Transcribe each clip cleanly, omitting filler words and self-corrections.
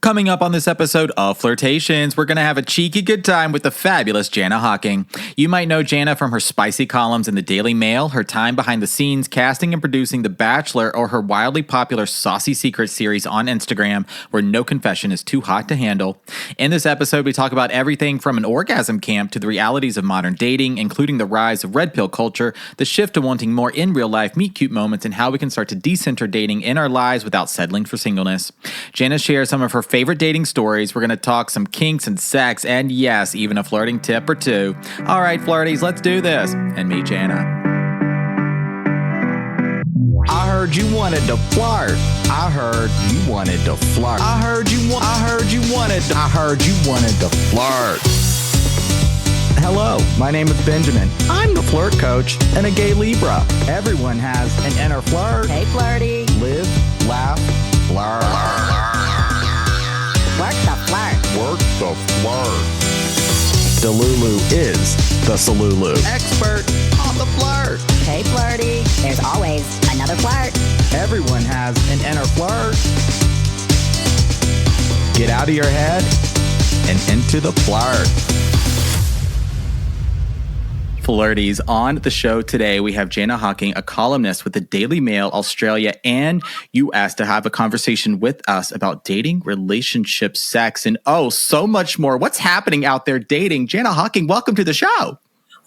Coming up on this episode of Flirtations, we're going to have a cheeky good time with the fabulous Jana Hocking. You might know Jana from her spicy columns in the Daily Mail, her time behind the scenes casting and producing The Bachelor, or her wildly popular Saucy Secrets series on Instagram, where no confession is too hot to handle. In this episode, we talk about everything from an orgasm camp to the realities of modern dating, including the rise of red pill culture, the shift to wanting more in real life meet cute moments, and how we can start to decenter dating in our lives without settling for singleness. Jana shares some of her favorite dating stories. We're going to talk some kinks and sex, and yes, even a flirting tip or two. All right, flirties, let's do this. And meet Jana. I heard you wanted to flirt. I heard you wanted to flirt. I heard you wanted to flirt. Hello, my name is Benjamin. I'm the flirt coach and a gay Libra. Everyone has an inner flirt. Hey, flirty. Live, laugh, flirt. Work the flirt. Work the flirt. Delulu is the Salulu. Expert on the flirt. Hey, flirty. There's always another flirt. Everyone has an inner flirt. Get out of your head and into the flirt. Flirties, on the show today, we have Jana Hocking, a columnist with the Daily Mail, Australia and US, to have a conversation with us about dating, relationships, sex, and so much more. What's happening out there dating? Jana Hocking, welcome to the show.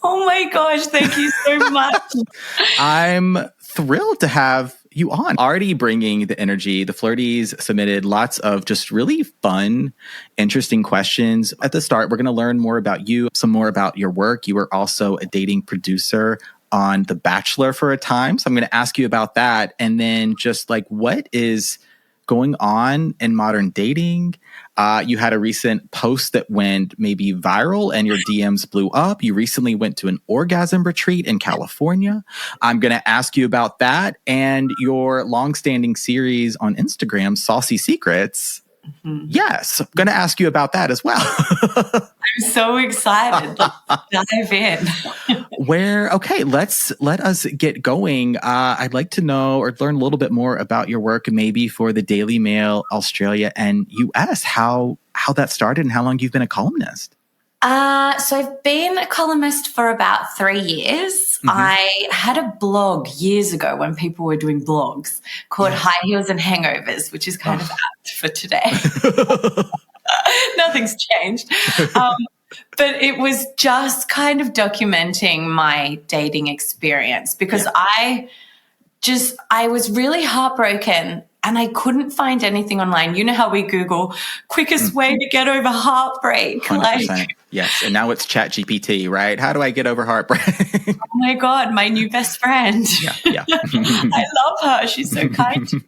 Oh my gosh, thank you so much. I'm thrilled to have you on. Already bringing the energy. The Flirties submitted lots of just really fun, interesting questions. At the start, we're going to learn more about you, some more about your work. You were also a dating producer on The Bachelor for a time. So I'm going to ask you about that. And then just like, what is going on in modern dating? You had a recent post that went maybe viral and your DMs blew up. You recently went to an orgasm retreat in California. I'm going to ask you about that and your longstanding series on Instagram, Saucy Secrets. Mm-hmm. Yes, I'm going to ask you about that as well. I'm so excited. Let's dive in. Let us get going. I'd like to know or learn a little bit more about your work, maybe for the Daily Mail, Australia and US, how that started and how long you've been a columnist. So I've been a columnist for about 3 years. Mm-hmm. I had a blog years ago when people were doing blogs called High Heels and Hangovers, which is kind of apt for today. Nothing's changed. But it was just kind of documenting my dating experience because I was really heartbroken and I couldn't find anything online. You know how we Google quickest way to get over heartbreak. 100%. Yes. And now it's ChatGPT, right? How do I get over heartbreak? Oh my God, my new best friend. Yeah. I love her. She's so kind to me.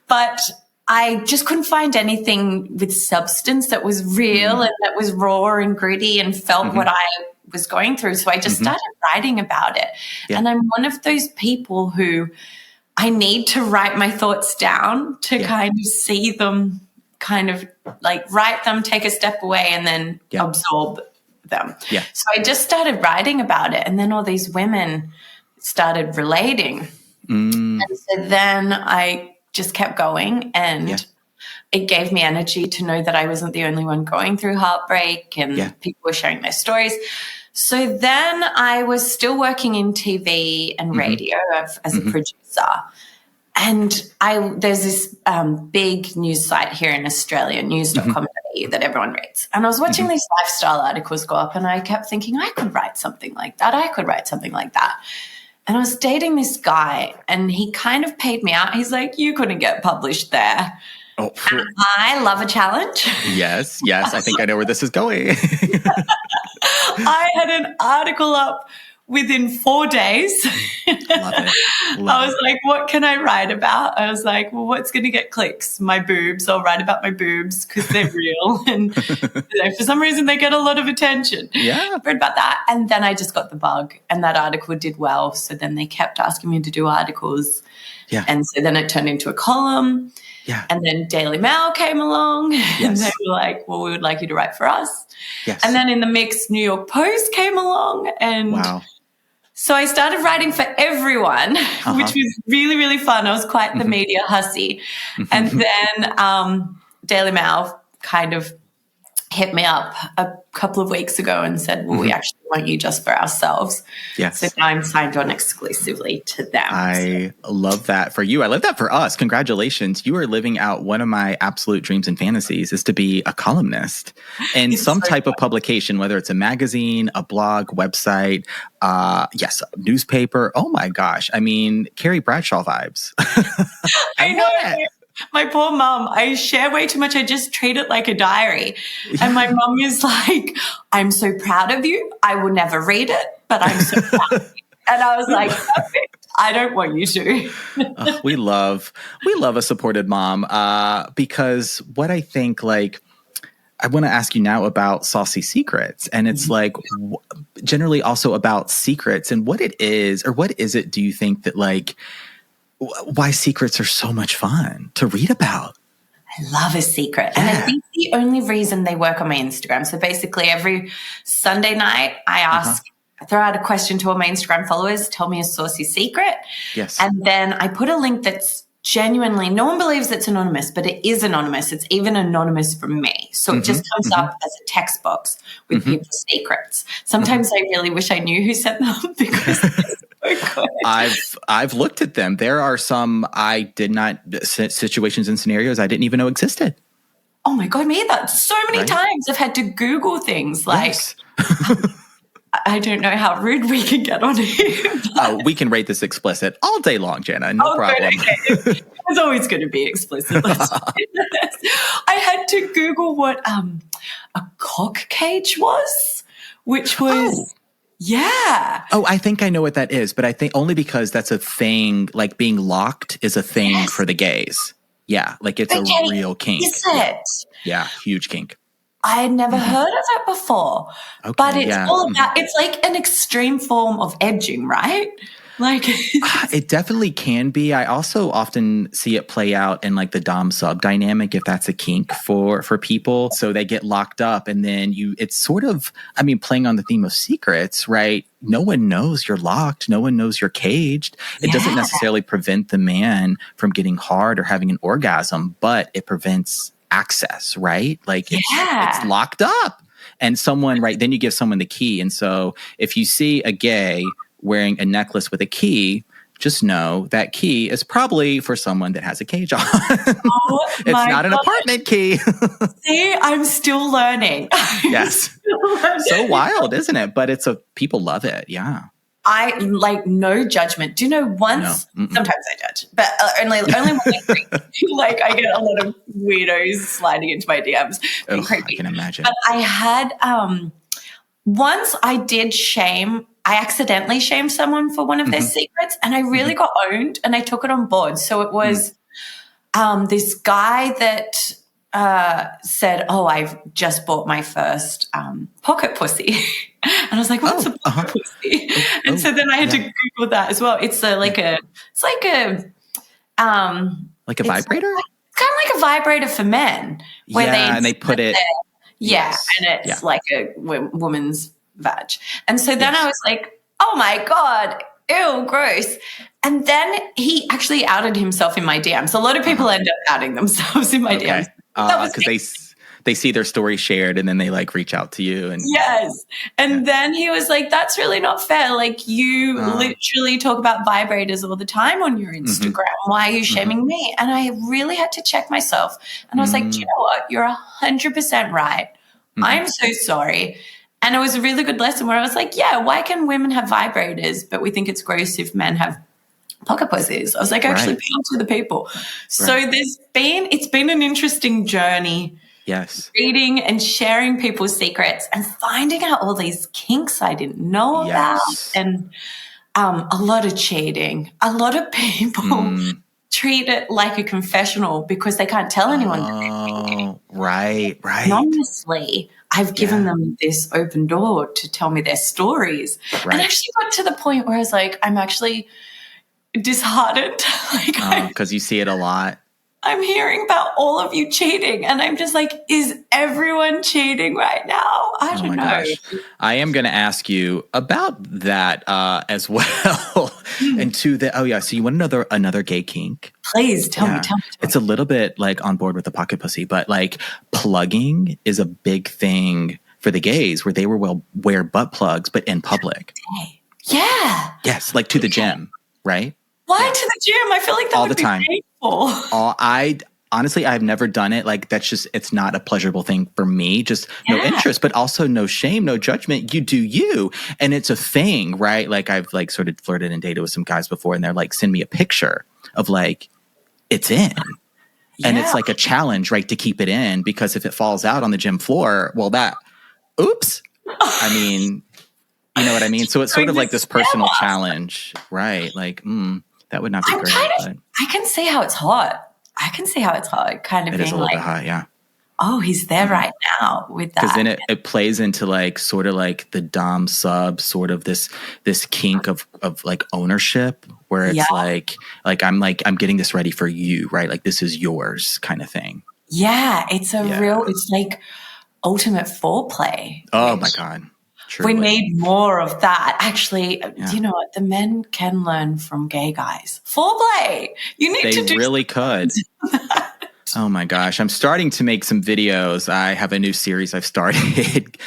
But I just couldn't find anything with substance that was real and that was raw and gritty and felt what I was going through. So I just started writing about it. Yeah. And I'm one of those people who I need to write my thoughts down to kind of see them, kind of like write them, take a step away and then absorb them. Yeah. So I just started writing about it and then all these women started relating. And so then I just kept going and it gave me energy to know that I wasn't the only one going through heartbreak and people were sharing their stories. So then I was still working in TV and radio as a producer. And there's this big news site here in Australia, news.com.au, that everyone reads. And I was watching these lifestyle articles go up and I kept thinking, I could write something like that. I could write something like that. And I was dating this guy and he kind of paid me out. He's like, you couldn't get published there. Oh, and I love a challenge. Yes. I think I know where this is going. I had an article up within 4 days. Love it. I was like, what can I write about? I was like, well, what's going to get clicks? My boobs. I'll write about my boobs because they're real. And for some reason, they get a lot of attention. Yeah. I read about that. And then I just got the bug and that article did well. So then they kept asking me to do articles. Yeah. And so then it turned into a column. Yeah. And then Daily Mail came along and they were like, well, we would like you to write for us. Yes. And then in the mix, New York Post came along and so I started writing for everyone, which was really, really fun. I was quite the media hussy. And then Daily Mail kind of hit me up a couple of weeks ago and said, well, we actually want you just for ourselves. Yes. So now I'm signed on exclusively to them. I love that for you. I love that for us. Congratulations. You are living out one of my absolute dreams and fantasies is to be a columnist in some type of publication, whether it's a magazine, a blog, website, yes, a newspaper. Oh my gosh. I mean, Carrie Bradshaw vibes. I know it. My poor mom, I share way too much. I just treat it like a diary. And my mom is like, I'm so proud of you. I will never read it, but I'm so proud of you. And I was like, perfect. I don't want you to. We love a supported mom because what I think, like, I want to ask you now about Saucy Secrets. And it's like generally also about secrets and what it is, or what is it, do you think that like, why secrets are so much fun to read about? I love a secret. Yeah. And I think the only reason they work on my Instagram. So basically every Sunday night I ask, I throw out a question to all my Instagram followers, tell me a saucy secret. Yes. And then I put a link that's genuinely, no one believes it's anonymous, but it is anonymous. It's even anonymous from me. So it just comes up as a text box with people's secrets. Sometimes I really wish I knew who sent them because it's so good. I've looked at them. There are some I did not, situations and scenarios I didn't even know existed. Oh my God, me either. So many times I've had to Google things like, I don't know how rude we can get on here. We can rate this explicit all day long, Jana. No problem. Good, okay. It's always going to be explicit. I had to Google what a cock cage was, which was... Yeah. Oh, I think I know what that is, but I think only because that's a thing, like being locked is a thing for the gays. Yeah, like it's a real kink. Is it? Yeah, huge kink. I had never heard of it before, but it's all about, it's like an extreme form of edging, right? Like it definitely can be. I also often see it play out in like the dom sub dynamic, if that's a kink for people. So they get locked up and then it's sort of, I mean, playing on the theme of secrets, right? No one knows you're locked. No one knows you're caged. It doesn't necessarily prevent the man from getting hard or having an orgasm, but it prevents access, right? Like it's locked up. And someone, right, then you give someone the key. And so if you see a gay wearing a necklace with a key, just know that key is probably for someone that has a cage on. It's not an apartment key. See, I'm still learning. Yes. So wild, isn't it? But people love it. Yeah. I like no judgment. Do you know once, sometimes I judge, but only when like I get a lot of weirdos sliding into my DMs. I can imagine. But I had, once I accidentally shamed someone for one of their secrets and I really got owned and I took it on board. So it was this guy that said, oh, I've just bought my first pocket pussy. And I was like, what's a pocket pussy? And so then I had to Google that as well. It's like a vibrator? It's kind of like a vibrator for men. Where and they put it. And it's like a woman's vag. And so then I was like, oh my God, ew, gross. And then he actually outed himself in my DMs. A lot of people end up outing themselves in my DMs. Because they see their story shared and then they like reach out to you. And And then he was like, that's really not fair. Like you literally talk about vibrators all the time on your Instagram. Why are you shaming me? And I really had to check myself. And I was like, do you know what? You're 100% right. I'm so sorry. And it was a really good lesson where I was like, yeah, why can women have vibrators, but we think it's gross if men have pocket pussies? I was like, actually, pound to the people. So it's been an interesting journey. Yes. Reading and sharing people's secrets and finding out all these kinks I didn't know about. And a lot of cheating. A lot of people treat it like a confessional because they can't tell anyone. Right. And honestly, I've given them this open door to tell me their stories. And I actually got to the point where I was like, I'm actually disheartened. Because you see it a lot. I'm hearing about all of you cheating, and I'm just like, is everyone cheating right now? I don't know. Gosh. I am going to ask you about that as well. And to the, so you want another gay kink? Please tell me. It's a little bit like on board with the pocket pussy, but like plugging is a big thing for the gays where they will wear butt plugs, but in public. Yeah. Yes. Like to the gym, right? Why to the gym? I feel like that all would the be time. painful. Honestly, I've never done it. Like it's not a pleasurable thing for me. Just no interest, but also no shame, no judgment. You do you. And it's a thing, right? Like I've like sort of flirted and dated with some guys before and they're like, send me a picture of like, it's in. And it's like a challenge, right? To keep it in because if it falls out on the gym floor, well oops. I mean, you know what I mean? So it's sort of like this personal challenge, right? Like, that would not be great. I can see how it's hot. Kind of it is a little bit hot, yeah. Oh, he's there right now with that. Because then it plays into like sort of like the dom sub, sort of this kink of like ownership, where it's like I'm getting this ready for you, right? Like this is yours, kind of thing. Yeah, it's it's like ultimate foreplay. Oh my God. Truly. We need more of that. Actually, you know what? The men can learn from gay guys. Foreplay. They really could. Oh my gosh. I'm starting to make some videos. I have a new series I've started.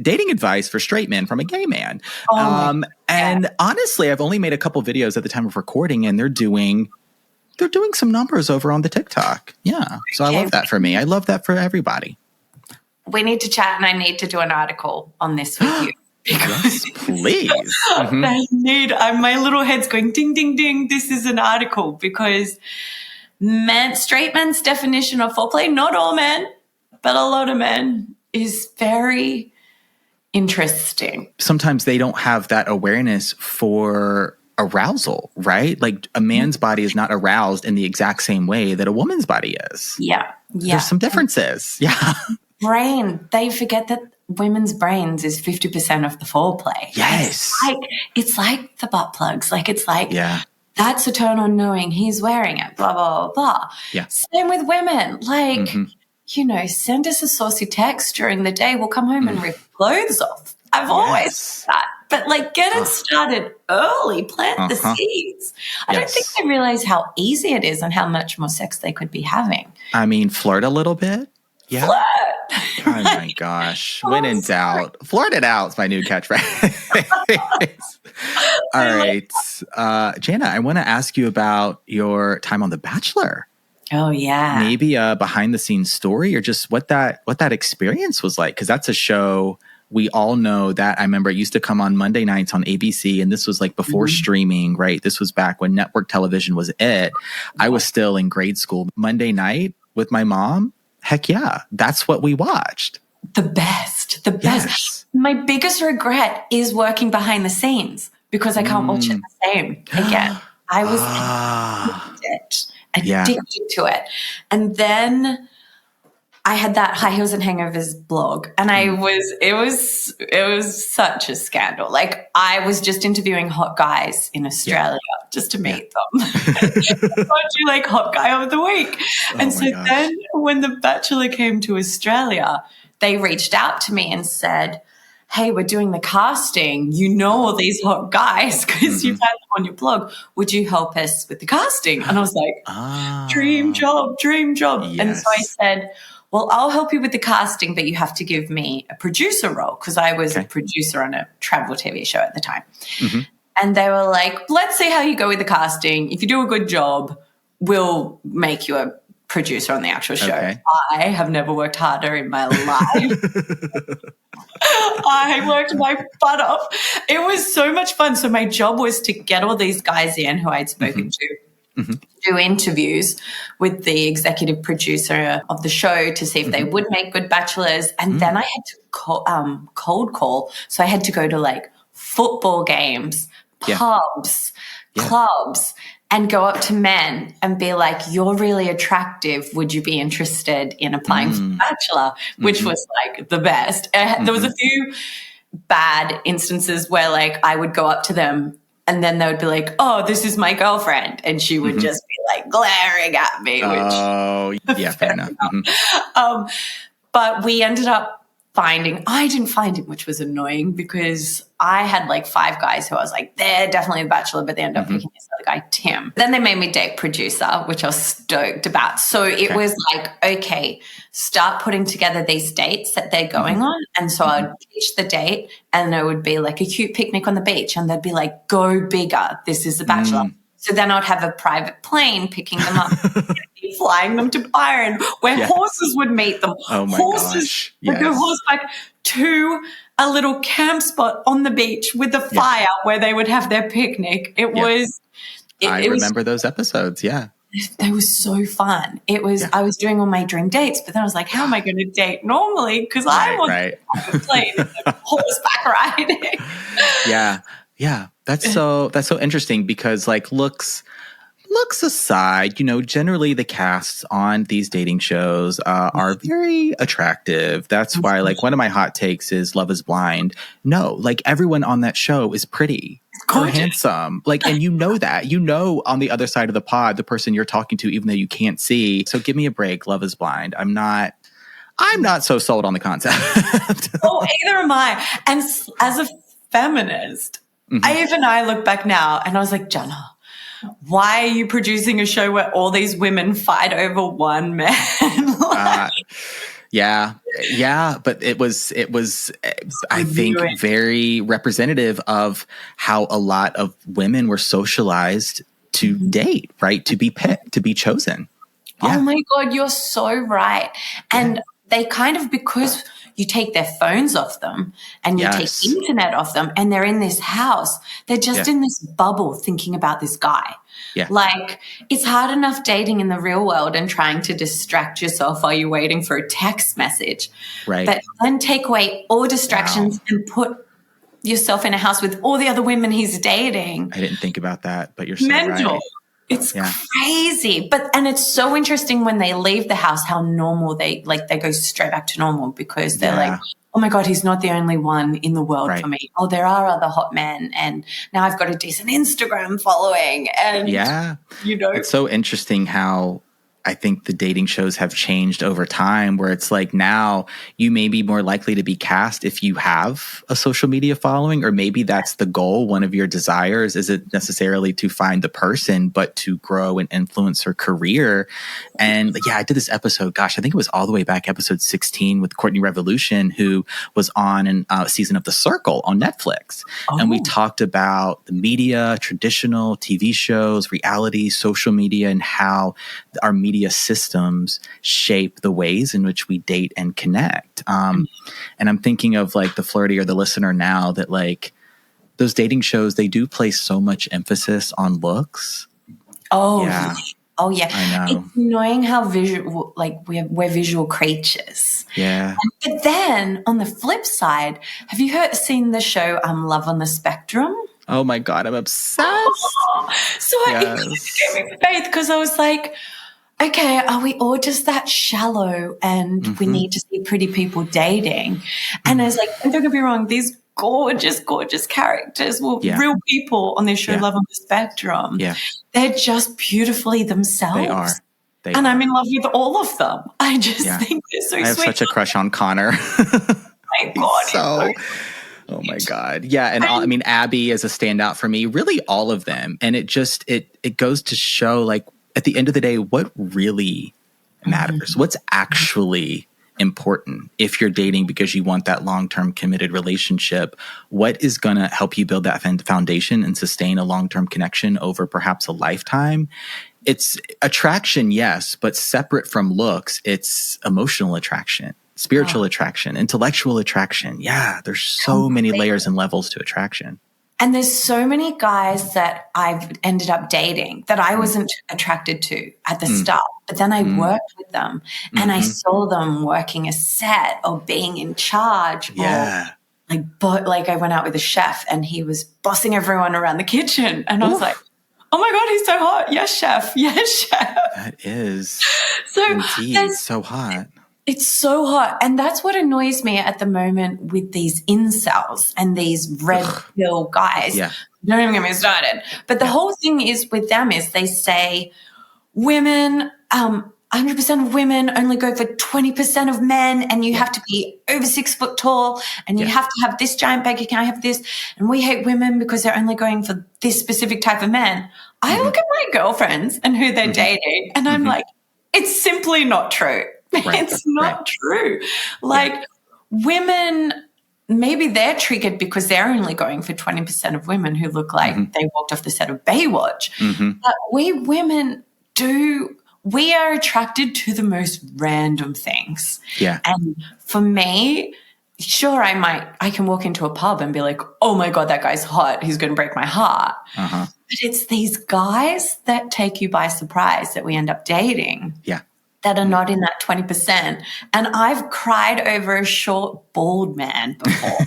Dating advice for straight men from a gay man. And honestly, I've only made a couple videos at the time of recording and they're doing some numbers over on the TikTok. Yeah. So I love that for me. I love that for everybody. We need to chat and I need to do an article on this with you. Yes, please. My little head's going ding, ding, ding. This is an article because straight men's definition of foreplay, not all men, but a lot of men, is very interesting. Sometimes they don't have that awareness for arousal, right? Like a man's body is not aroused in the exact same way that a woman's body is. Yeah. There's some differences. Yeah. They forget that women's brains is 50% of the foreplay. Yes. It's like the butt plugs. Like it's like, that's a turn on knowing he's wearing it, blah, blah, blah, blah. Yeah. Same with women. Like, send us a saucy text during the day. We'll come home and rip clothes off. I've always done that. But like get it started early, plant the seeds. I don't think they realize how easy it is and how much more sex they could be having. I mean, flirt a little bit. Yeah. Flirt. Oh my gosh. When in doubt, flirt it out is my new catchphrase. All right. Jana, I want to ask you about your time on The Bachelor. Oh yeah. Maybe a behind the scenes story or just what that experience was like. Cause that's a show we all know that. I remember it used to come on Monday nights on ABC and this was like before streaming, right? This was back when network television was it. I was still in grade school. Monday night with my mom. Heck yeah. That's what we watched. The best. Yes. My biggest regret is working behind the scenes because I can't watch it the same again. I was addicted to it. And then I had that High Heels and Hangovers blog and it was such a scandal. Like I was just interviewing hot guys in Australia just to meet them. I do like hot guy of the week. And so then when The Bachelor came to Australia, they reached out to me and said, hey, we're doing the casting. You know all these hot guys because you've had them on your blog. Would you help us with the casting? And I was like, dream job. Yes. And so I said, well, I'll help you with the casting, but you have to give me a producer role because I was a producer on a travel TV show at the time. And they were like, let's see how you go with the casting. If you do a good job, we'll make you a producer on the actual show. Okay. I have never worked harder in my life. I worked my butt off. It was so much fun. So my job was to get all these guys in who I'd spoken to, do interviews with the executive producer of the show to see if they would make good bachelors. And then I had to cold call. So I had to go to like football games, pubs, clubs, and go up to men and be like, you're really attractive. Would you be interested in applying for The Bachelor? Which was like the best. There was a few bad instances where like I would go up to them and then they would be like, oh, this is my girlfriend. And she would just be like glaring at me. Oh, yeah, fair enough. But we ended up I didn't find him, which was annoying because I had like 5 guys who I was like, they're definitely the Bachelor, but they ended up picking this other guy, Tim. Then they made me date producer, which I was stoked about. So it was like, okay, start putting together these dates that they're going on. And so I'd pitch the date and it would be like a cute picnic on the beach and they'd be like, go bigger. This is the Bachelor. So then I'd have a private plane picking them up, flying them to Byron, where horses would meet them. Oh my horses gosh. would go horseback to a little camp spot on the beach with a fire where they would have their picnic. It was. I remember those episodes. Yeah. They were so fun. It was. I was doing all my dream dates, but then I was like, how am I going to date normally? Because I want to play horseback riding. Yeah. That's so interesting because like looks aside, you know, generally the casts on these dating shows are very attractive. That's why like one of my hot takes is Love is Blind. No, like everyone on that show is pretty or handsome. Like, and you know that. You know on the other side of the pod, the person you're talking to, even though you can't see. So give me a break, Love is Blind. I'm not so sold on the concept. Oh, either am I. And as a feminist, I look back now and I was like, Jana, why are you producing a show where all these women fight over one man? But it was I think very representative of how a lot of women were socialized to date, right? To be picked, to be chosen. Yeah. Oh my God, you're so right. And they kind of, because you take their phones off them and you take internet off them and they're in this house, they're just in this bubble thinking about this guy. Yeah. Like, it's hard enough dating in the real world and trying to distract yourself while you're waiting for a text message. Right. But then take away all distractions and put yourself in a house with all the other women he's dating. I didn't think about that, but you're so right. It's crazy. And it's so interesting when they leave the house, how normal they go straight back to normal because they're like, oh my God, he's not the only one in the world for me. Oh, there are other hot men. And now I've got a decent Instagram following. And, you know. It's so interesting how I think the dating shows have changed over time where it's like now you may be more likely to be cast if you have a social media following, or maybe that's the goal. One of your desires isn't necessarily to find the person, but to grow and influence her career. And I did this episode, gosh, I think it was all the way back episode 16 with Courtney Revolution, who was on a season of The Circle on Netflix. And we talked about the media, traditional TV shows, reality, social media, and how our media systems shape the ways in which we date and connect. And I'm thinking of like the flirty or the listener now that like those dating shows, they do place so much emphasis on looks. Oh yeah. I know. It's annoying how visual, like we're visual creatures. Yeah. But then on the flip side, have you seen the show Love on the Spectrum? Oh my God, I'm obsessed. So it gave me faith because I was like, okay, are we all just that shallow and we need to see pretty people dating? And I was like, and don't get me wrong, these gorgeous, gorgeous characters were real people on this show, Love on the Spectrum. Yeah. They're just beautifully themselves. They are. I'm in love with all of them. I just think they're so sweet. I have such a crush on Connor. My God. Oh my God. Yeah. And I mean, Abby is a standout for me, really all of them. And it just, it goes to show like, at the end of the day, what really matters? What's actually important if you're dating because you want that long-term committed relationship? What is going to help you build that foundation and sustain a long-term connection over perhaps a lifetime? It's attraction, yes, but separate from looks, it's emotional attraction, spiritual attraction, intellectual attraction. Yeah, there's so many layers and levels to attraction. And there's so many guys that I've ended up dating that I wasn't attracted to at the start. But then I worked with them and I saw them working a set or being in charge. Yeah. Or like I went out with a chef and he was bossing everyone around the kitchen. And I was like, oh my God, he's so hot. Yes, chef. Yes, chef. That is indeed so hot. It's so hot. And that's what annoys me at the moment with these incels and these red pill guys. Yeah. Don't even get me started. But the whole thing is with them is they say women 100% of women only go for 20% of men, and you have to be over 6 foot tall, and you have to have this giant bank account, have this, and we hate women because they're only going for this specific type of man. I look at my girlfriends and who they're dating, and I'm like, it's simply not true. It's not true. Like women, maybe they're triggered because they're only going for 20% of women who look like they walked off the set of Baywatch. But we women we are attracted to the most random things. Yeah. And for me, sure, I can walk into a pub and be like, oh my God, that guy's hot. He's going to break my heart. But it's these guys that take you by surprise that we end up dating. Yeah. That are not in that 20%. And I've cried over a short, bald man before.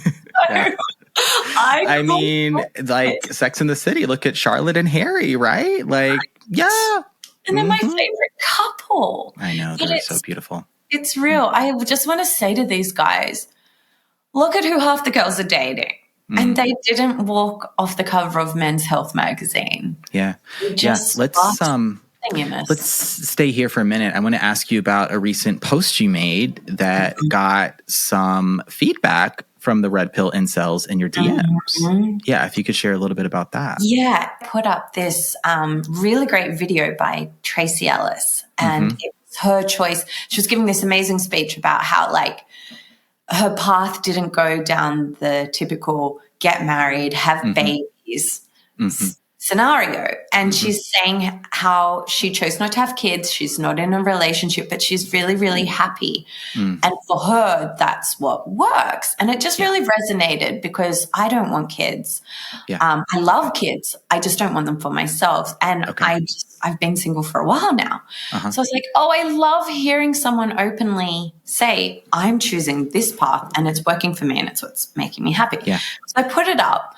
I mean, like Sex in the City. Look at Charlotte and Harry, right? Like, yeah. And they're my favorite couple. I know. They're so beautiful. It's real. I just want to say to these guys, look at who half the girls are dating. And they didn't walk off the cover of Men's Health magazine. Yeah. Let's stay here for a minute. I want to ask you about a recent post you made that got some feedback from the red pill incels in your DMs. Yeah, if you could share a little bit about that. Yeah, I put up this really great video by Tracy Ellis, and it was her choice. She was giving this amazing speech about how, like, her path didn't go down the typical get married, have babies scenario. And she's saying how she chose not to have kids. She's not in a relationship, but she's really, really happy. And for her, that's what works. And it just really resonated because I don't want kids. I love kids. I just don't want them for myself. And I've been single for a while now. So I was like, oh, I love hearing someone openly say, I'm choosing this path and it's working for me and it's what's making me happy. So I put it up.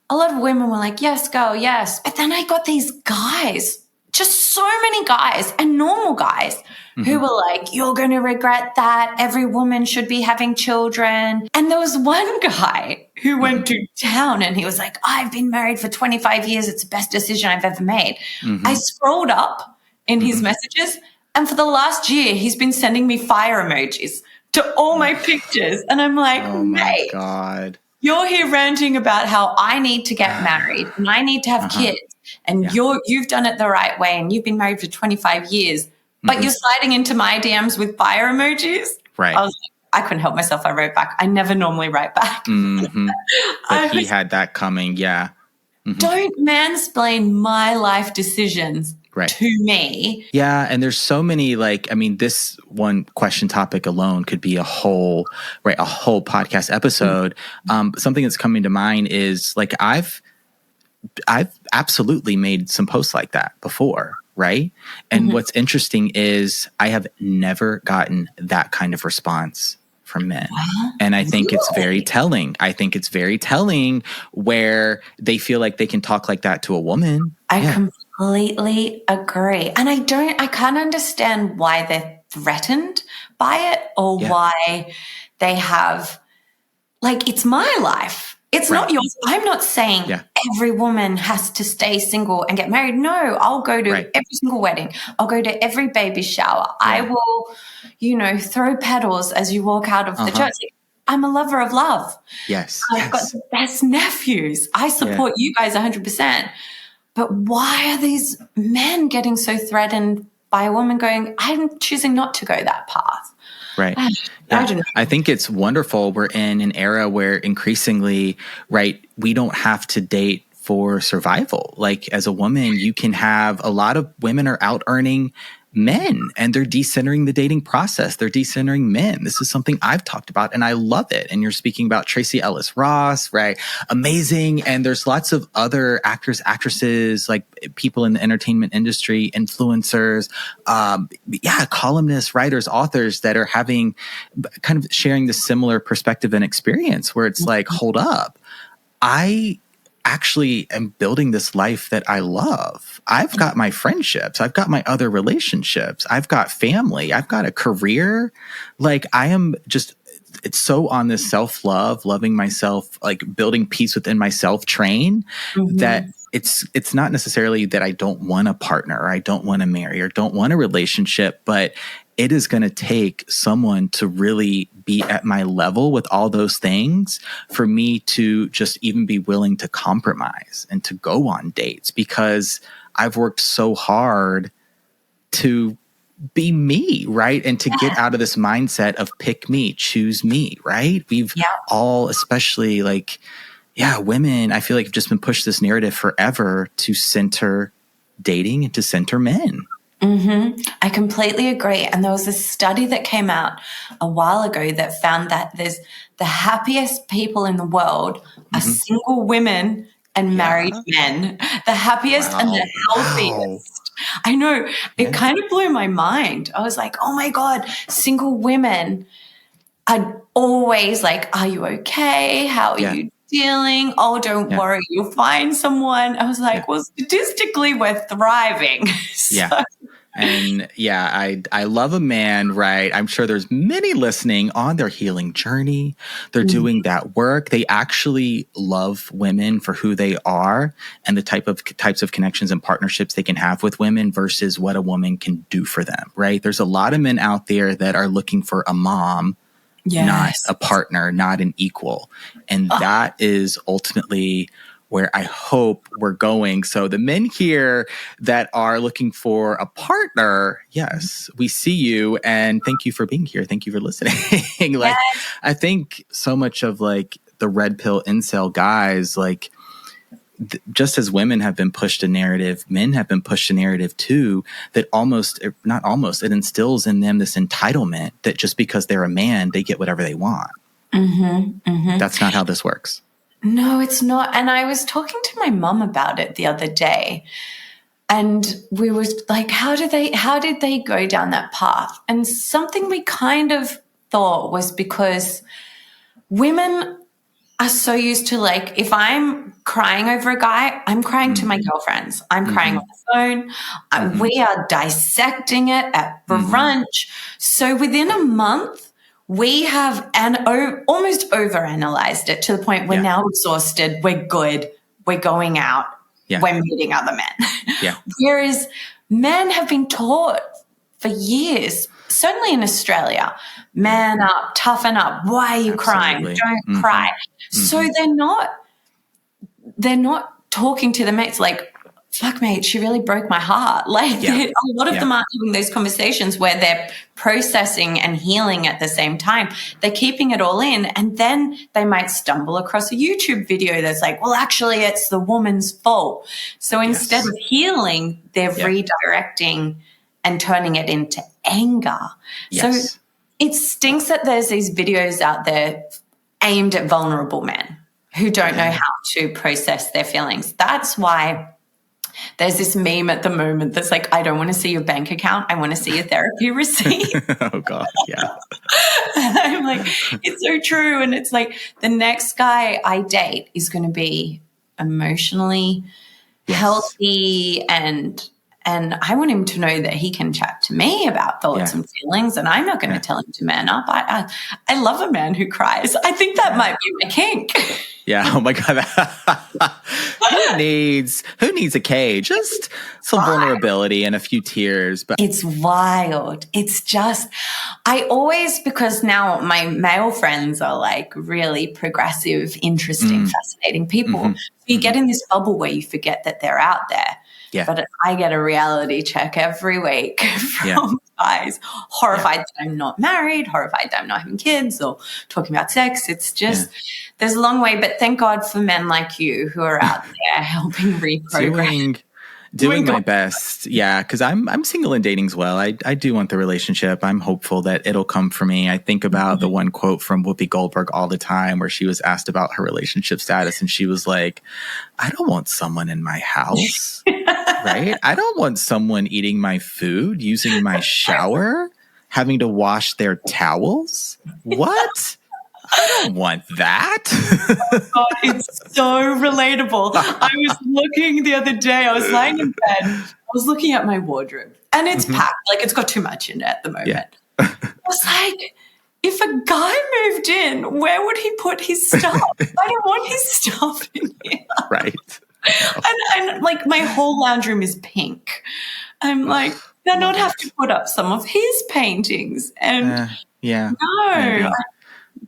A lot of women were like, yes, girl, yes. But then I got these guys, just so many guys and normal guys who were like, you're going to regret that. Every woman should be having children. And there was one guy who went to town and he was like, I've been married for 25 years. It's the best decision I've ever made. I scrolled up in his messages, and for the last year, he's been sending me fire emojis to all my pictures. And I'm like, oh my God. You're here ranting about how I need to get married and I need to have kids, and you've done it the right way and you've been married for 25 years, but you're sliding into my DMs with fire emojis. Right. I was like, I couldn't help myself. I wrote back. I never normally write back. But he had that coming. Yeah. Don't mansplain my life decisions to me. Yeah. And there's so many, like, I mean, this one question topic alone could be a whole podcast episode. Something that's coming to mind is, like, I've absolutely made some posts like that before. Right. And what's interesting is I have never gotten that kind of response from men. And I think it's very telling. I think it's very telling where they feel like they can talk like that to a woman. I completely agree. And I can't understand why they're threatened by it or why they have, like, it's my life. It's not yours. I'm not saying every woman has to stay single and get married. No, I'll go to every single wedding. I'll go to every baby shower. I will, throw petals as you walk out of the church. I'm a lover of love. Yes. I've got the best nephews. I support you guys 100%. But why are these men getting so threatened by a woman going, I'm choosing not to go that path? Right. I think it's wonderful. We're in an era where increasingly, we don't have to date for survival. Like, as a woman, you can have, a lot of women are out earning men, and they're decentering the dating process. They're decentering men. This is something I've talked about and I love it. And you're speaking about Tracy Ellis Ross, right? Amazing. And there's lots of other actors, actresses, like people in the entertainment industry, influencers, columnists, writers, authors that are having kind of sharing this similar perspective and experience where it's like, hold up, I actually am building this life that I love. I've got my friendships. I've got my other relationships. I've got family. I've got a career. Like, I am just, it's so on this self-love, loving myself, like building peace within myself train that it's not necessarily that I don't want a partner or I don't want to marry or don't want a relationship, but it is going to take someone to really be at my level with all those things for me to just even be willing to compromise and to go on dates, because I've worked so hard to be me, right? And to get out of this mindset of pick me, choose me, right? We've all, especially like, women, I feel like have just been pushed this narrative forever to center dating and to center men. Mm-hmm. I completely agree. And there was this study that came out a while ago that found that there's the happiest people in the world are single women and married men. The happiest and the healthiest. I know. It kind of blew my mind. I was like, oh my God, single women are always like, are you okay? How are you feeling? Oh, don't worry, you'll find someone. I was like, well, statistically, we're thriving. And I love a man, right? I'm sure there's many listening on their healing journey. They're doing that work. They actually love women for who they are and the types of connections and partnerships they can have with women versus what a woman can do for them, right? There's a lot of men out there that are looking for a mom, not a partner, not an equal. And that is ultimately where I hope we're going. So the men here that are looking for a partner, yes, we see you and thank you for being here. Thank you for listening. I think so much of like the red pill incel guys, like just as women have been pushed a narrative, men have been pushed a narrative too, that it instills in them this entitlement that just because they're a man, they get whatever they want. That's not how this works. No, it's not. And I was talking to my mum about it the other day, and we were like, how did they go down that path? And something we kind of thought was because women are so used to, like, if I'm crying over a guy, I'm crying to my girlfriends. I'm crying on the phone. We are dissecting it at brunch. So within a month, we have almost overanalyzed it to the point we're now exhausted. We're good. We're going out. We're meeting other men. Whereas men have been taught for years, certainly in Australia, man up, toughen up. Why are you crying? Don't cry. So they're not talking to the mates like, fuck, mate, she really broke my heart. Like a lot of them aren't having those conversations where they're processing and healing at the same time. They're keeping it all in, and then they might stumble across a YouTube video that's like, well, actually, it's the woman's fault. So instead of healing, they're redirecting and turning it into anger. So it stinks that there's these videos out there aimed at vulnerable men who don't know how to process their feelings. That's why there's this meme at the moment that's like, I don't want to see your bank account. I want to see your therapy receipt. Oh, God, yeah. And I'm like, it's so true. And it's like the next guy I date is going to be emotionally healthy, and I want him to know that he can chat to me about thoughts and feelings, and I'm not going to tell him to man up. I love a man who cries. I think that might be my kink. Yeah. Oh my God. Who needs a cage? Just some vulnerability and a few tears. But it's wild. It's just, because now my male friends are like really progressive, interesting, fascinating people. So you get in this bubble where you forget that they're out there. Yeah. But I get a reality check every week from guys horrified that I'm not married, horrified that I'm not having kids or talking about sex. It's just, there's a long way, but thank God for men like you who are out there helping reprogram. Doing my best. Yeah. Cause I'm single and dating as well. I do want the relationship. I'm hopeful that it'll come for me. I think about the one quote from Whoopi Goldberg all the time where she was asked about her relationship status. And she was like, I don't want someone in my house, right? I don't want someone eating my food, using my shower, having to wash their towels. What? I don't want that. Oh God, it's so relatable. I was looking the other day, I was lying in bed, I was looking at my wardrobe, and it's packed, like it's got too much in it at the moment. Yeah. I was like, if a guy moved in, where would he put his stuff? I don't want his stuff in here. Right. And like my whole lounge room is pink. I'm like, then I'd have to put up some of his paintings. And yeah. no,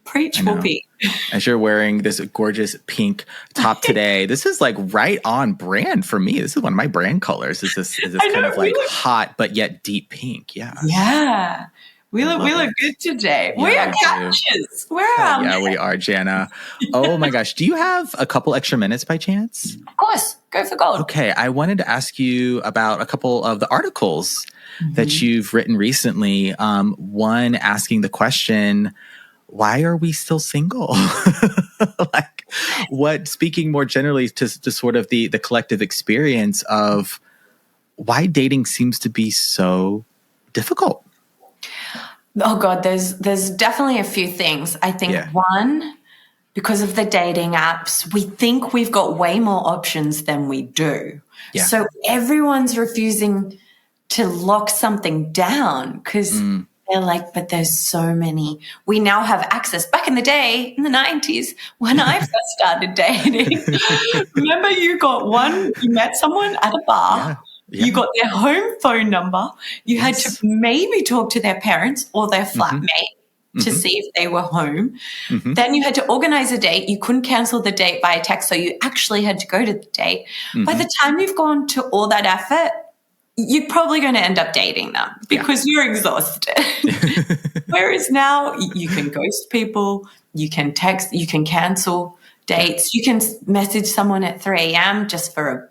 preach whoopee. As you're wearing this gorgeous pink top today, this is like right on brand for me. This is one of my brand colors. Is this kind of like hot but yet deep pink? Yeah. Yeah. We look good today. Yeah, we are catches. Where are we? Yeah, we are, Jana. Oh my gosh. Do you have a couple extra minutes by chance? Of course. Go for gold. Okay. I wanted to ask you about a couple of the articles that you've written recently. One asking the question, why are we still single? Like, speaking more generally to sort of the collective experience of why dating seems to be so difficult. Oh God, there's definitely a few things. I think one, because of the dating apps, we think we've got way more options than we do. Yeah. So everyone's refusing to lock something down because they're like, but there's so many. We now have access. Back in the day, in the 90s, when I first started dating, remember you met someone at a bar. Yeah. Yeah. You got their home phone number. You had to maybe talk to their parents or their flatmate to see if they were home. Then you had to organize a date. You couldn't cancel the date by a text, so you actually had to go to the date. By the time you've gone to all that effort, you're probably going to end up dating them because you're exhausted. Whereas now you can ghost people, you can text, you can cancel dates, you can message someone at 3 a.m. just for a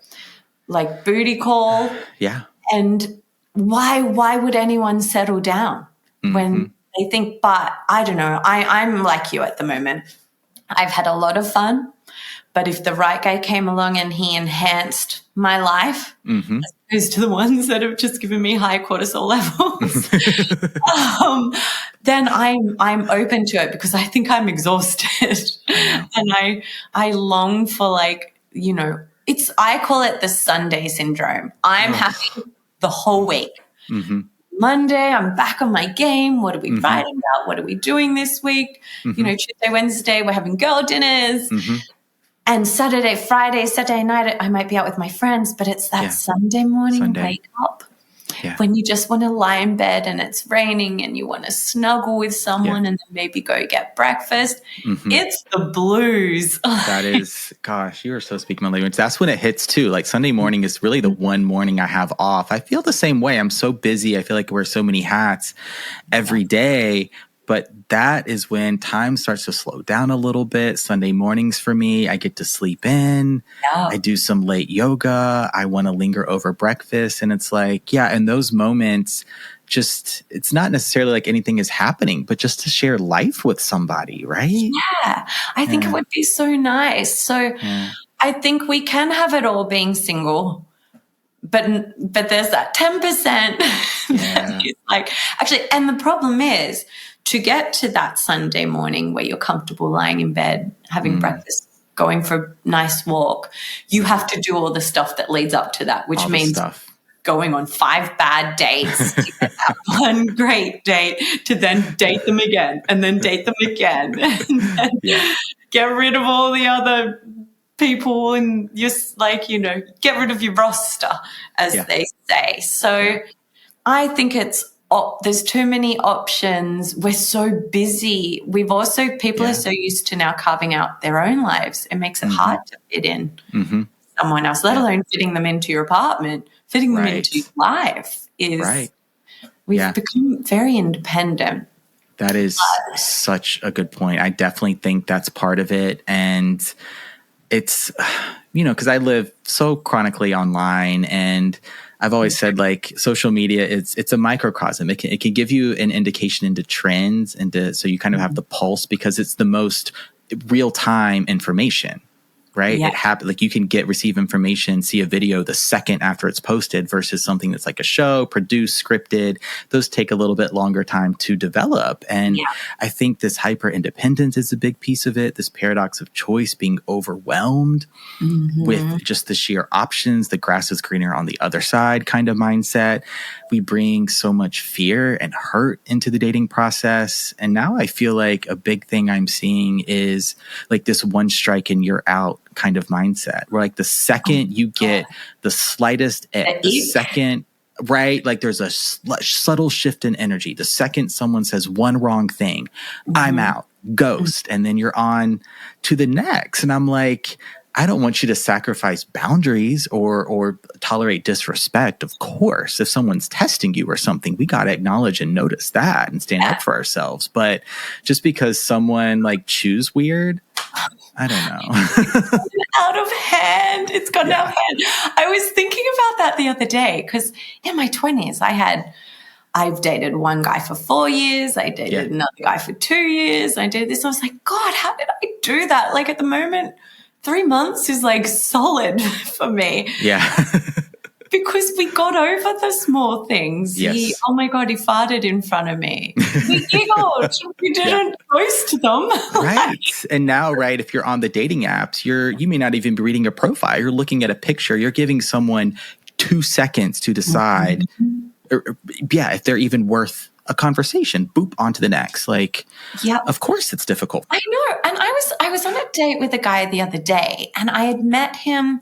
booty call. Yeah. And why would anyone settle down when they think, but I don't know, I'm like you at the moment. I've had a lot of fun, but if the right guy came along and he enhanced my life, as opposed to the ones that have just given me high cortisol levels, then I'm open to it because I think I'm exhausted. And I long for I call it the Sunday syndrome. I'm happy the whole week. Monday, I'm back on my game. What are we writing about? What are we doing this week? Tuesday, Wednesday, we're having girl dinners. And Saturday night, I might be out with my friends, but it's that Sunday morning wake up when you just want to lie in bed and it's raining and you want to snuggle with someone and then maybe go get breakfast. It's the blues. That is, gosh, you are so speaking my language. That's when it hits too. Like Sunday morning is really the one morning I have off. I feel the same way. I'm so busy. I feel like I wear so many hats every day. But that is when time starts to slow down a little bit. Sunday mornings for me, I get to sleep in. Yeah. I do some late yoga. I want to linger over breakfast. And it's like, in those moments, it's not necessarily like anything is happening, but just to share life with somebody, right? Yeah, I think it would be so nice. So I think we can have it all being single. But there's that 10% that is actually, and the problem is, to get to that Sunday morning where you're comfortable lying in bed, having breakfast, going for a nice walk, you have to do all the stuff that leads up to that, which means going on 5 bad dates to get that one great date, to then date them again and then date them again and then get rid of all the other people and just get rid of your roster, as they say. So I think there's too many options. We're so busy. People are so used to now carving out their own lives. It makes it hard to fit in someone else, let alone fitting them into your apartment, fitting them into your life we've become very independent. That is such a good point. I definitely think that's part of it. And it's, because I live so chronically online, and I've always said social media, it's a microcosm. It can give you an indication into trends, so you kind of have the pulse because it's the most real time information. right? Yeah. It happens. You can receive information, see a video the second after it's posted versus something that's like a show, produced, scripted. Those take a little bit longer time to develop. And I think this hyper independence is a big piece of it. This paradox of choice, being overwhelmed with just the sheer options, the grass is greener on the other side kind of mindset. We bring so much fear and hurt into the dating process. And now I feel like a big thing I'm seeing is this one strike and you're out kind of mindset where like the second you get the slightest the second, right? Like there's a subtle shift in energy. The second someone says one wrong thing, I'm out, ghost. And then you're on to the next. And I'm like, I don't want you to sacrifice boundaries or tolerate disrespect. Of course, if someone's testing you or something, we got to acknowledge and notice that and stand up for ourselves. But just because someone like chews weird, I don't know. Out of hand. It's gotten out of hand. I was thinking about that the other day because in my 20s, I've dated one guy for 4 years. I dated another guy for 2 years. I did this. I was like, God, how did I do that? Like at the moment, 3 months is like solid for me. Yeah. Because we got over the small things. Yes. Oh my God, he farted in front of me. We giggled. We didn't post them. Right. And now, right, if you're on the dating apps, you may not even be reading a profile. You're looking at a picture. You're giving someone 2 seconds to decide, if they're even worth a conversation. Boop, on to the next. Like, of course it's difficult. I know. And I was on a date with a guy the other day, and I had met him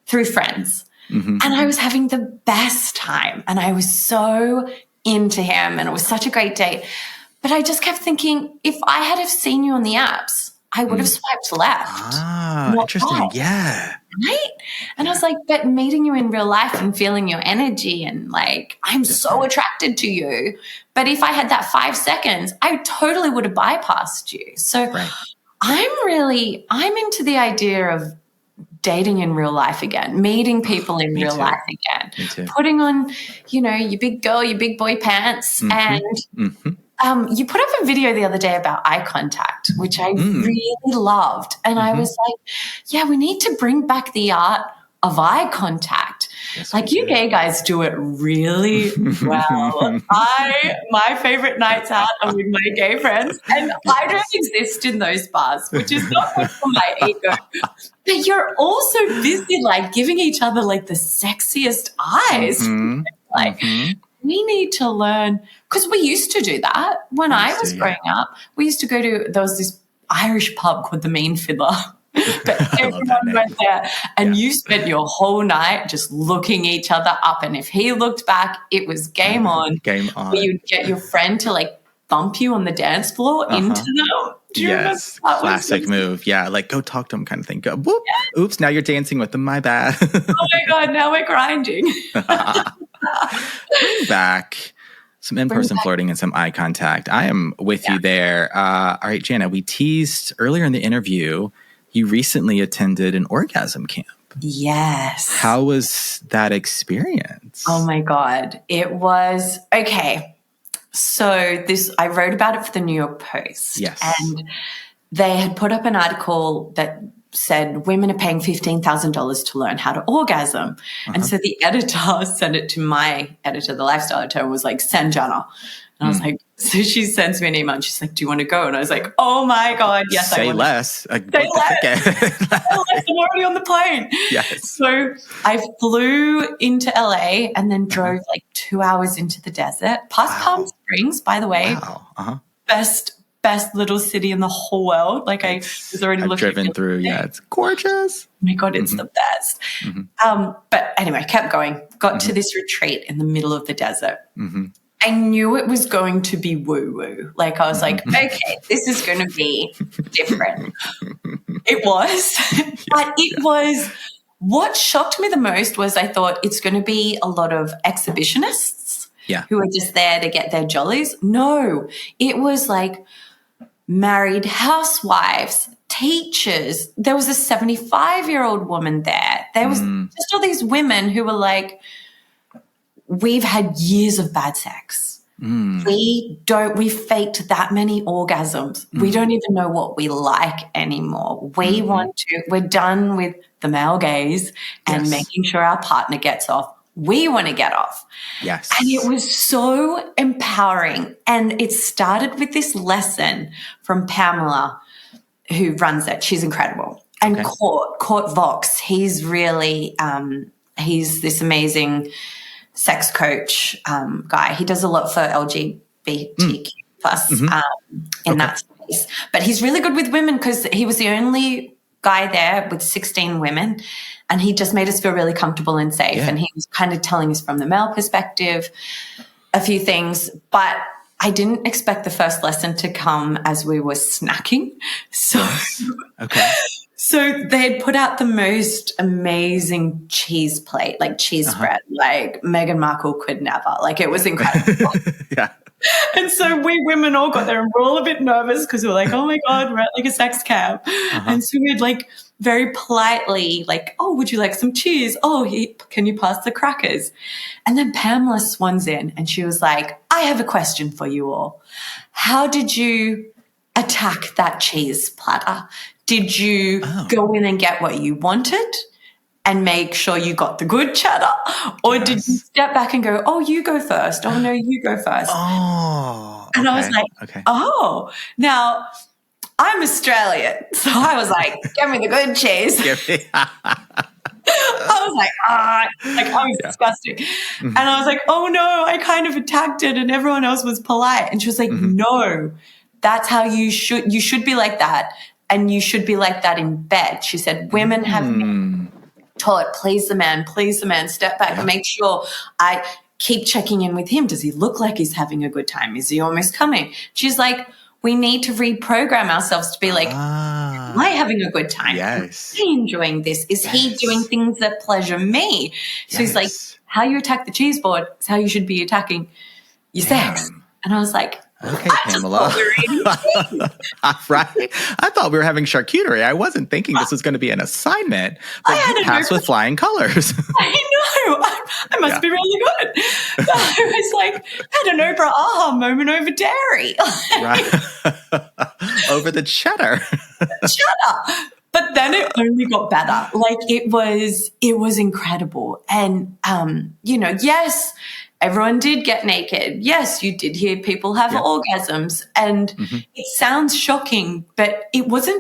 through friends. And I was having the best time, and I was so into him, and it was such a great date. But I just kept thinking, if I had have seen you on the apps, I would have swiped left. Interesting. Right. Yeah. Right? And I was like, but meeting you in real life and feeling your energy and like, I'm so attracted to you. But if I had that 5 seconds, I totally would have bypassed you. So I'm into the idea of dating in real life again, meeting people in real life again, putting on, your big girl, your big boy pants. And you put up a video the other day about eye contact, which I really loved. And I was like, we need to bring back the art of eye contact. Yes, like you gay guys do it really well. My favorite nights out are with my gay friends, and I don't exist in those bars, which is not good for my ego. But you're also busy like giving each other like the sexiest eyes. We need to learn, because we used to do that when I was growing up. We used to go to, there was this Irish pub called the Mean Fiddler. But everyone went there, and you spent your whole night just looking each other up. And if he looked back, it was game on. Game on. You'd get your friend to like bump you on the dance floor into them. Do you remember? Classic move. Yeah, like go talk to him kind of thing. Go, whoop. Oops, now you're dancing with them. My bad. Oh my God, now we're grinding. Bring back some in-person flirting and some eye contact. I am with you there. All right, Jana, we teased earlier in the interview, you recently attended an orgasm camp. Yes. How was that experience? Oh my God. It was, okay. So I wrote about it for the New York Post. Yes. And they had put up an article that said women are paying $15,000 to learn how to orgasm. And so the editor sent it to my editor, the lifestyle editor, and was like, send Jana. And I was like, so she sends me an email and she's like, do you want to go? And I was like, oh my God, yes, I want to. Say less. Say less. I'm already on the plane. Yes. So I flew into LA and then drove like 2 hours into the desert, past Palm Springs, by the way. Wow. Best little city in the whole world. Like I was already looking. I've driven through. Yeah, it's gorgeous. Oh my God, it's the best. But anyway, kept going. Got to this retreat in the middle of the desert. I knew it was going to be woo-woo. Like I was like, okay, this is going to be different. It was. But it was, what shocked me the most was I thought it's going to be a lot of exhibitionists who are just there to get their jollies. No, it was like married housewives, teachers. There was a 75-year-old woman there. There was just all these women who were like, we've had years of bad sex. We faked that many orgasms. We don't even know what we like anymore. We're done with the male gaze and making sure our partner gets off. We want to get off. Yes. And it was so empowering. And it started with this lesson from Pamela, who runs it. She's incredible. And Court Vox, he's really, he's this amazing sex coach guy. He does a lot for LGBTQ plus in that space. But he's really good with women because he was the only guy there with 16 women, and he just made us feel really comfortable and safe. Yeah. And he was kind of telling us from the male perspective a few things, but I didn't expect the first lesson to come as we were snacking. So, Okay. so they had put out the most amazing cheese plate, like cheese spread, like Meghan Markle could never. Like, it was incredible. Yeah. And so we women all got there and we're all a bit nervous because we're like, oh my God, we're at like a sex camp. And so we'd like very politely like, oh, would you like some cheese? Oh, can you pass the crackers? And then Pamela swans in and she was like, I have a question for you all. How did you attack that cheese platter? Did you go in and get what you wanted and make sure you got the good cheddar? Or did you step back and go, oh, you go first? Oh, no, you go first. Oh. And I was like, oh, now I'm Australian. So I was like, give me the good cheese. I was like, I was disgusting. And I was like, oh no, I kind of attacked it and everyone else was polite. And she was like, no, that's how you should be like that. And you should be like that in bed. She said, women have been taught, please the man, step back, make sure I keep checking in with him. Does he look like he's having a good time? Is he almost coming? She's like, we need to reprogram ourselves to be like, am I having a good time? Yes. Is he enjoying this? Is he doing things that pleasure me? So he's like, how you attack the cheese board is how you should be attacking your sex. And I was like, okay, Pamela. Right? I thought we were having charcuterie. I wasn't thinking this was going to be an assignment, but you passed with flying colors. I know. I must be really good. But I was like, had an Oprah aha moment over dairy. Right. Over the cheddar. But then it only got better. Like, it was incredible. And, yes, everyone did get naked. Yes, you did hear people have orgasms. And it sounds shocking, but it weirdly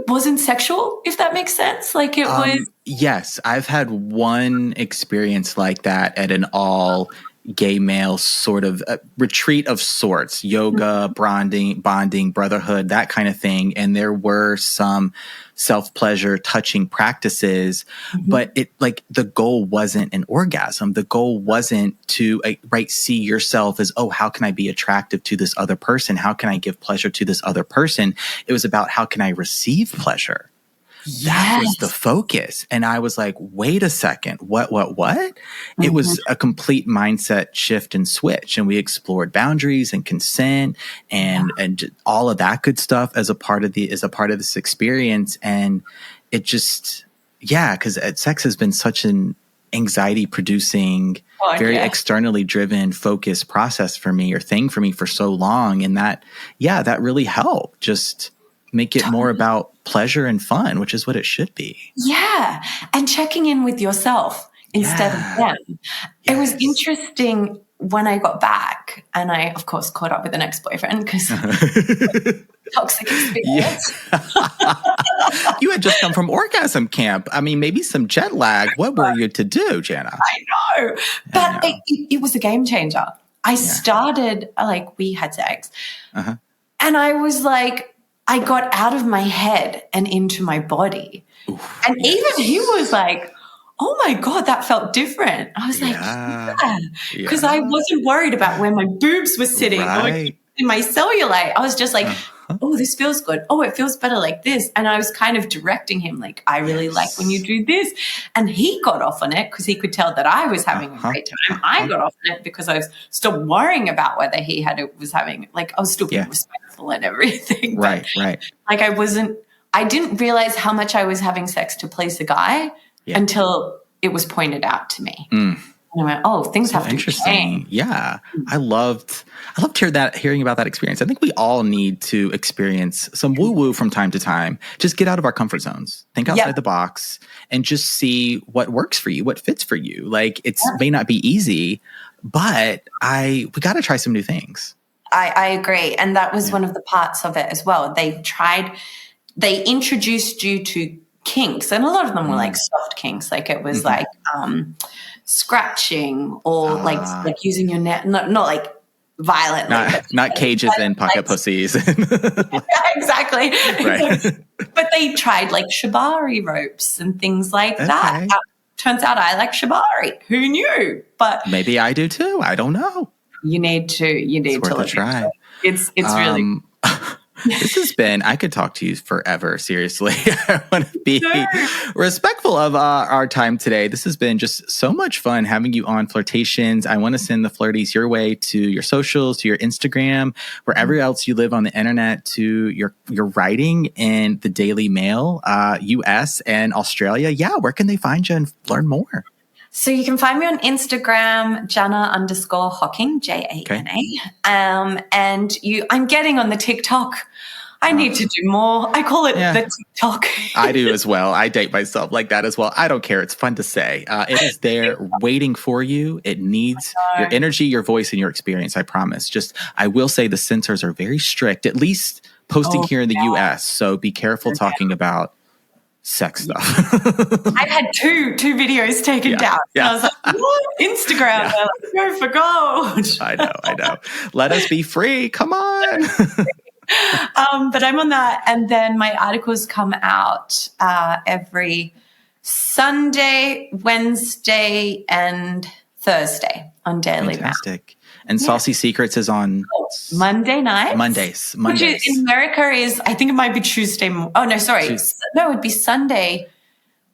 wasn't sexual, if that makes sense. Like, it was. Yes, I've had one experience like that at an all gay male sort of retreat of sorts, yoga, bonding, brotherhood, that kind of thing. And there were some self-pleasure touching practices, but the goal wasn't an orgasm. The goal wasn't to see yourself as, oh, how can I be attractive to this other person? How can I give pleasure to this other person? It was about, how can I receive pleasure? Yes. That was the focus. And I was like, wait a second, what? It was a complete mindset shift and switch. And we explored boundaries and consent and all of that good stuff as a part of this experience. And it just, because sex has been such an anxiety producing, very externally driven focus process for me, or thing for me for so long. And that really helped just make it more about pleasure and fun, which is what it should be. Yeah. And checking in with yourself instead of them. It was interesting when I got back, and I, of course, caught up with an ex-boyfriend because toxic experience. You had just come from orgasm camp. I mean, maybe some jet lag. What were you to do, Jana? I know. But it was a game changer. I started, we had sex. And I was like, I got out of my head and into my body. And even he was like, oh my God, that felt different. I was like, because I wasn't worried about where my boobs were sitting or in my cellulite. I was just like, oh, this feels good. Oh, it feels better like this. And I was kind of directing him, like, I really like when you do this. And he got off on it because he could tell that I was having a great time. I got off on it because I was still worrying about whether he was having, I was still being respectful and everything. Right. I didn't realize how much I was having sex to please a guy until it was pointed out to me. And I went, oh, things have to change. Yeah. I loved hearing about that experience. I think we all need to experience some woo-woo from time to time. Just get out of our comfort zones. Think outside the box and just see what works for you, what fits for you. Like, may not be easy, but we got to try some new things. I agree. And that was one of the parts of it as well. They introduced you to kinks, and a lot of them were like soft kinks. Like, it was like scratching or like using your neck, not like violently. Not cages and pocket pussies. Exactly. Right. But they tried like shibari ropes and things like that. Turns out I like shibari. Who knew? But maybe I do too. I don't know. You need to worth a try. It's really. This has been, I could talk to you forever, seriously. I want to be respectful of our time today. This has been just so much fun having you on Flirtations. I want to send the flirties your way to your socials, to your Instagram, wherever else you live on the internet, to your writing in the Daily Mail, US and Australia. Yeah, where can they find you and learn more? So you can find me on Instagram, Jana_Hocking, Jana. And I'm getting on the TikTok. I need to do more. I call it the TikTok. I do as well. I date myself like that as well. I don't care. It's fun to say. It is there waiting for you. It needs your energy, your voice, and your experience, I promise. I will say the censors are very strict, at least posting here in the US. So be careful talking about sex stuff. I've had two videos taken down. Yeah. I was like, what? Instagram? Yeah. They're like, go for gold. I know. Let us be free. Come on. But I'm on that. And then my articles come out every Sunday, Wednesday, and Thursday on Daily Mail. Fantastic. And Saucy Secrets is on Monday nights. Mondays. Which in America is, I think it might be Tuesday. No, it'd be Sunday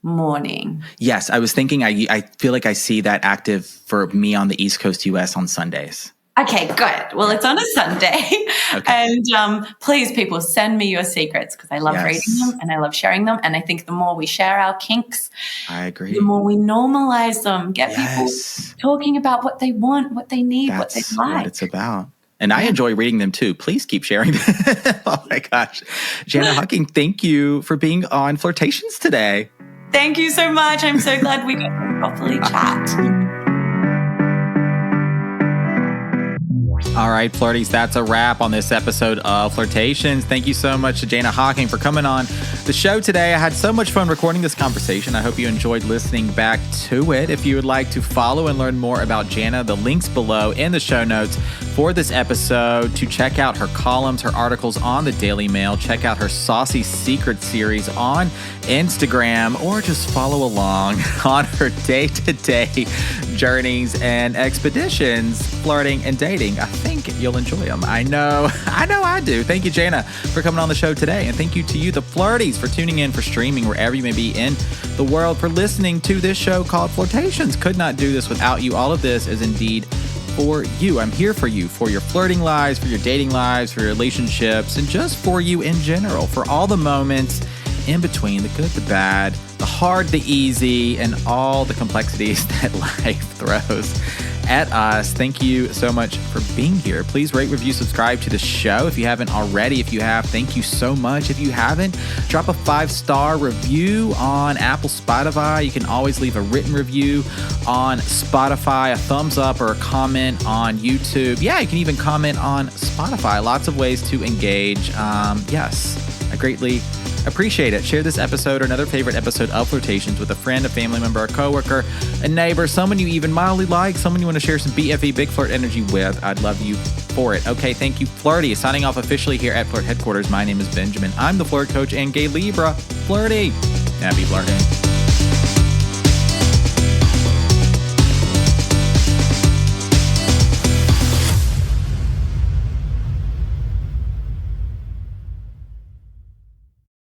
morning. Yes, I was thinking, I feel like I see that active for me on the East Coast US on Sundays. Okay, good. Well, it's on a Sunday. Okay. And please, people, send me your secrets because I love reading them and I love sharing them. And I think the more we share our kinks, I agree. The more we normalize them, get people talking about what they want, what they need, what they like. What it's about. And I enjoy reading them too. Please keep sharing them. Oh my gosh. Jana Hocking, thank you for being on Flirtations today. Thank you so much. I'm so glad we got to properly chat. All right, flirties, that's a wrap on this episode of Flirtations. Thank you so much to Jana Hocking for coming on the show today. I had so much fun recording this conversation. I hope you enjoyed listening back to it. If you would like to follow and learn more about Jana, the links below in the show notes for this episode to check out her columns, her articles on the Daily Mail, check out her Saucy Secrets series on Instagram, or just follow along on her day-to-day journeys and expeditions, flirting and dating. I think you'll enjoy them. I know I do. Thank you, Jana, for coming on the show today. And thank you to you, the flirties, for tuning in, for streaming wherever you may be in the world, for listening to this show called Flirtations. Could not do this without you. All of this is indeed for you. I'm here for you, for your flirting lives, for your dating lives, for your relationships, and just for you in general, for all the moments in between, the good, the bad, the hard, the easy, and all the complexities that life throws at us. Thank you so much for being here. Please rate, review, subscribe to the show if you haven't already. If you have, thank you so much. If you haven't, drop a 5-star review on Apple, Spotify. You can always leave a written review on Spotify, a thumbs up or a comment on YouTube. Yeah, you can even comment on Spotify. Lots of ways to engage. Yes, I greatly appreciate it. Share this episode or another favorite episode of Flirtations with a friend, a family member, a coworker, a neighbor, someone you even mildly like, someone you want to share some BFE, big flirt energy with. I'd love you for it. Okay, thank you, Flirty. Signing off officially here at Flirt Headquarters. My name is Benjamin. I'm the flirt coach and gay Libra. Flirty. Happy flirting.